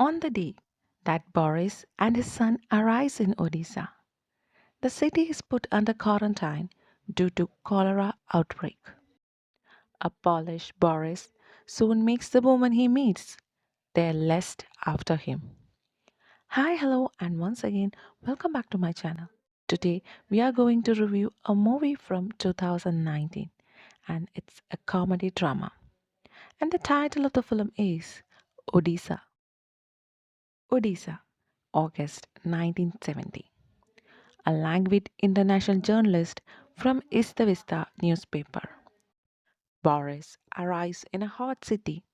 On the day that Boris and his son arrive in Odessa, the city is put under quarantine due to cholera outbreak. A Polish Boris soon makes the woman he meets their list after him. Hi, hello, and once again, welcome back to my channel. Today, we are going to review a movie from 2019, and it's a comedy drama. And the title of the film is Odessa. Odessa, August 1970. A languid international journalist from Vista newspaper. Boris arrives in a hot city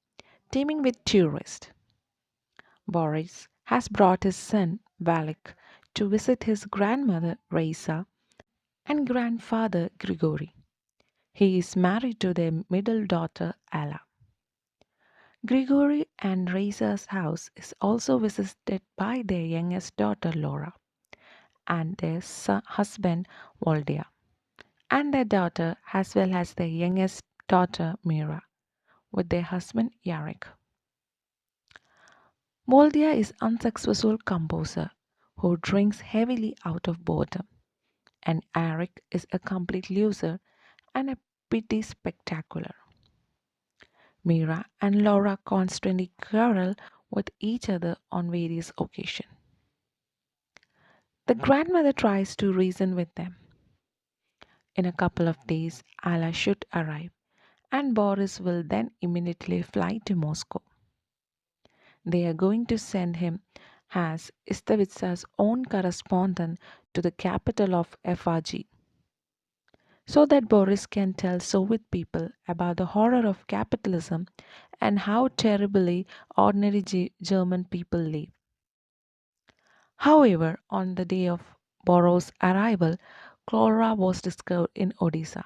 teeming with tourists. Boris has brought his son Valik to visit his grandmother Raisa and grandfather Grigory. He is married to their middle daughter Alla. Grigory and Raisa's house is also visited by their youngest daughter Laura and their husband Voldia, and their daughter as well as their youngest daughter Mira with their husband Yarek. Voldia is unsuccessful composer who drinks heavily out of boredom, and Eric is a complete loser and a pity spectacular. Mira and Laura constantly quarrel with each other on various occasions. The grandmother tries to reason with them. In a couple of days, Alla should arrive, and Boris will then immediately fly to Moscow. They are going to send him as Istavitsa's own correspondent to the capital of FRG so that Boris can tell Soviet people about the horror of capitalism and how terribly ordinary German people live. However, on the day of Boris' arrival, cholera was discovered in Odessa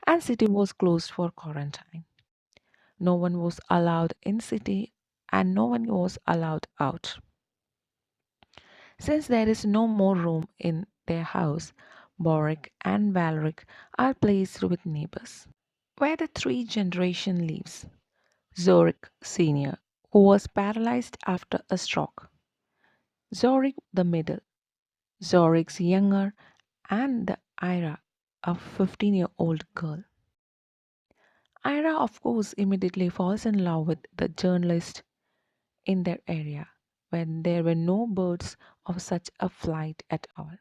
and city was closed for quarantine. No one was allowed in city and no one was allowed out. Since there is no more room in their house, Boric and Valeric are placed with neighbors, where the three generation lives. Zorik Sr., who was paralyzed after a stroke, Zorik the middle, Zorik's younger, and the Ira, a 15-year-old girl. Ira, of course, immediately falls in love with the journalist in their area, when there were no birds of such a flight at all.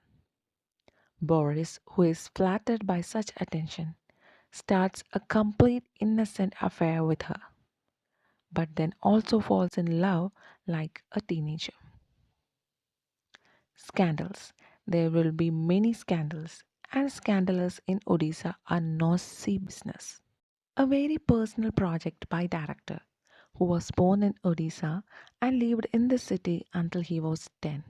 Boris, who is flattered by such attention, starts a complete innocent affair with her, but then also falls in love like a teenager. Scandals. There will be many scandals, and scandalous in Odisha are nosy business. A very personal project by director who was born in Odisha and lived in the city until he was 10.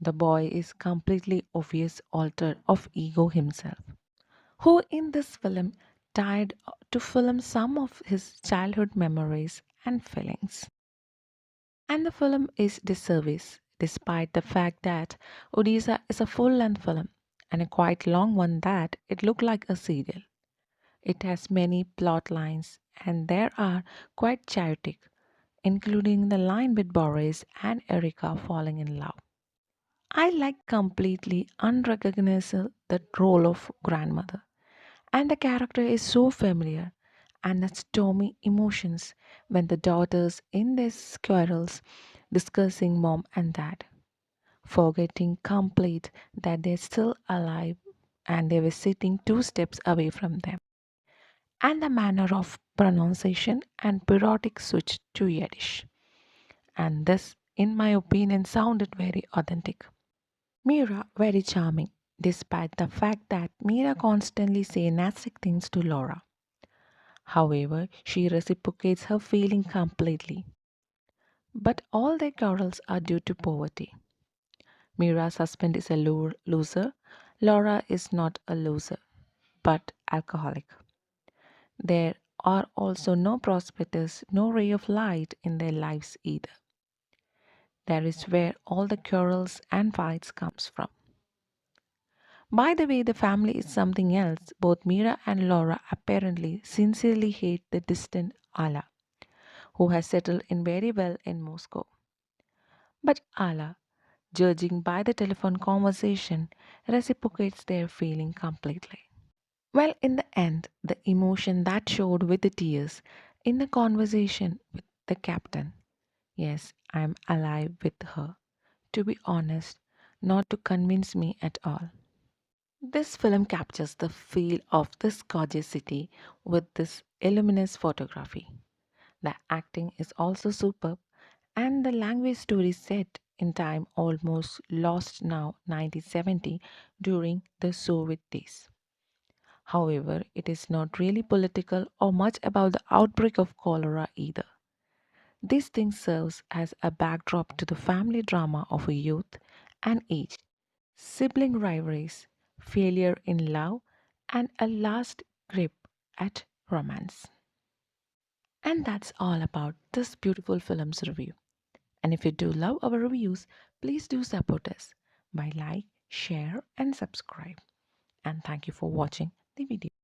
The boy is completely obvious alter of ego himself, who in this film tried to film some of his childhood memories and feelings. And the film is disservice, despite the fact that Odisha is a full-length film and a quite long one that it looked like a serial. It has many plot lines and there are quite chaotic, including the line with Boris and Erika falling in love. I like completely unrecognizable the role of grandmother, and the character is so familiar, and the stormy emotions when the daughters in their quarrels discussing mom and dad, forgetting complete that they're still alive and they were sitting two steps away from them, and the manner of pronunciation and periodic switch to Yiddish. And this, in my opinion, sounded very authentic. Mira very charming, despite the fact that Mira constantly say nasty things to Laura. However, she reciprocates her feeling completely. But all their quarrels are due to poverty. Mira's husband is a loser. Laura is not a loser, but alcoholic. There are also no prospectors, no ray of light in their lives either. That is where all the quarrels and fights comes from. By the way, the family is something else. Both Mira and Laura apparently sincerely hate the distant Allah, who has settled in very well in Moscow. But Allah, judging by the telephone conversation, reciprocates their feeling completely. Well, in the end, the emotion that showed with the tears in the conversation with the captain. Yes, I'm alive with her. To be honest, not to convince me at all. This film captures the feel of this gorgeous city with this luminous photography. The acting is also superb, and the language story set in time almost lost now 1970 during the Soviet days. However, it is not really political or much about the outbreak of cholera either. This thing serves as a backdrop to the family drama of a youth and age, sibling rivalries, failure in love, and a last grip at romance. And that's all about this beautiful film's review. And if you do love our reviews, please do support us by like, share, and subscribe. And thank you for watching the video.